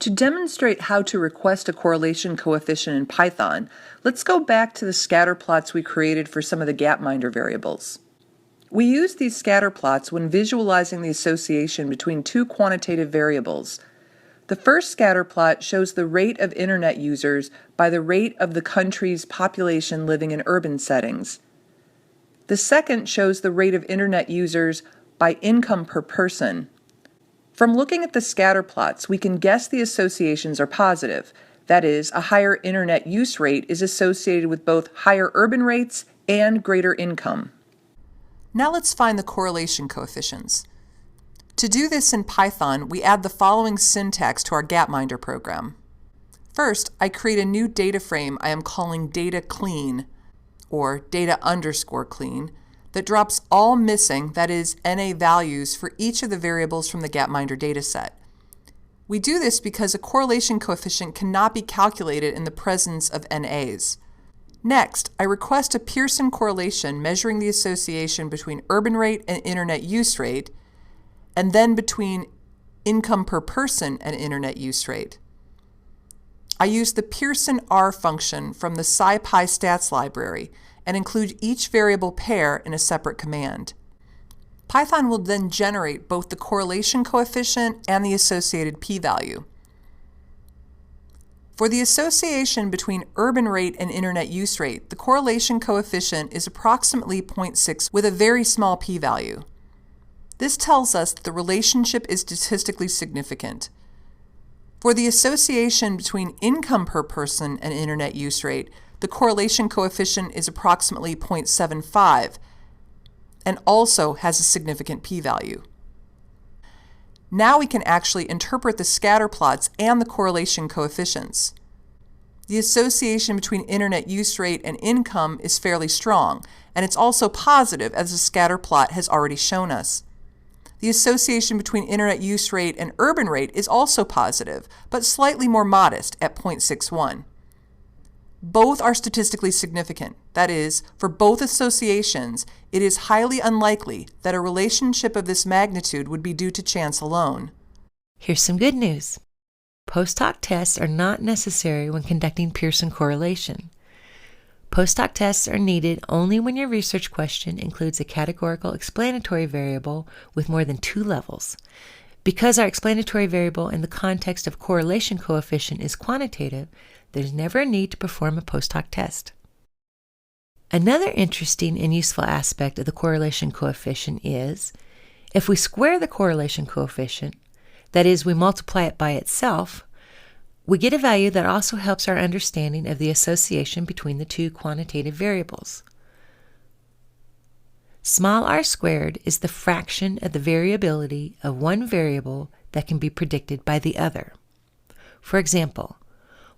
To demonstrate how to request a correlation coefficient in Python, let's go back to the scatter plots we created for some of the gapminder variables. We use these scatter plots when visualizing the association between two quantitative variables. The first scatter plot shows the rate of internet users by the rate of the country's population living in urban settings. The second shows the rate of internet users by income per person. From looking at the scatter plots, we can guess the associations are positive. That is, a higher internet use rate is associated with both higher urban rates and greater income. Now let's find the correlation coefficients. To do this in Python, we add the following syntax to our gapminder program. First, I create a new data frame I am calling data clean, or data_clean, that drops all missing, that is, NA values for each of the variables from the gapminder dataset. We do this because a correlation coefficient cannot be calculated in the presence of NAs. Next, I request a Pearson correlation measuring the association between urban rate and internet use rate, and then between income per person and internet use rate. I use the Pearson R function from the SciPy stats library and include each variable pair in a separate command. Python will then generate both the correlation coefficient and the associated p-value. For the association between urban rate and internet use rate, the correlation coefficient is approximately 0.6 with a very small p-value. This tells us that the relationship is statistically significant. For the association between income per person and internet use rate, the correlation coefficient is approximately 0.75 and also has a significant p-value. Now we can actually interpret the scatter plots and the correlation coefficients. The association between internet use rate and income is fairly strong, and it's also positive, as the scatter plot has already shown us. The association between internet use rate and urban rate is also positive, but slightly more modest at 0.61. Both are statistically significant. That is, for both associations, it is highly unlikely that a relationship of this magnitude would be due to chance alone. Here's some good news. Post-hoc tests are not necessary when conducting Pearson correlation. Post-hoc tests are needed only when your research question includes a categorical explanatory variable with more than 2 levels. Because our explanatory variable in the context of correlation coefficient is quantitative, there's never a need to perform a post-hoc test. Another interesting and useful aspect of the correlation coefficient is, if we square the correlation coefficient, that is, we multiply it by itself, we get a value that also helps our understanding of the association between the two quantitative variables. Small r squared is the fraction of the variability of one variable that can be predicted by the other. For example,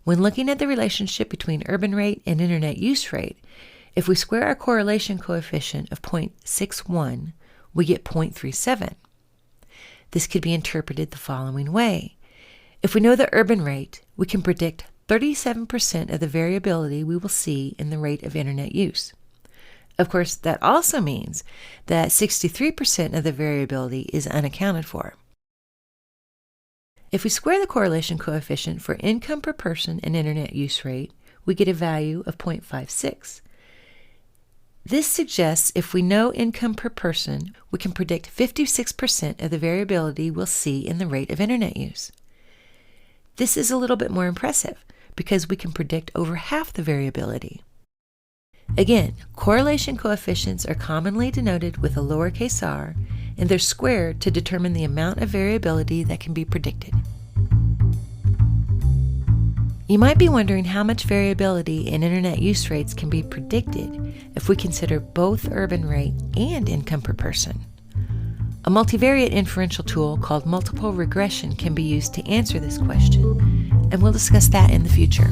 when looking at the relationship between urban rate and internet use rate, if we square our correlation coefficient of 0.61, we get 0.37. This could be interpreted the following way. If we know the urban rate, we can predict 37% of the variability we will see in the rate of internet use. Of course, that also means that 63% of the variability is unaccounted for. If we square the correlation coefficient for income per person and internet use rate, we get a value of 0.56. This suggests if we know income per person, we can predict 56% of the variability we'll see in the rate of internet use. This is a little bit more impressive because we can predict over half the variability. Again, correlation coefficients are commonly denoted with a lowercase r, and they're squared to determine the amount of variability that can be predicted. You might be wondering how much variability in internet use rates can be predicted if we consider both urban rate and income per person. A multivariate inferential tool called multiple regression can be used to answer this question, and we'll discuss that in the future.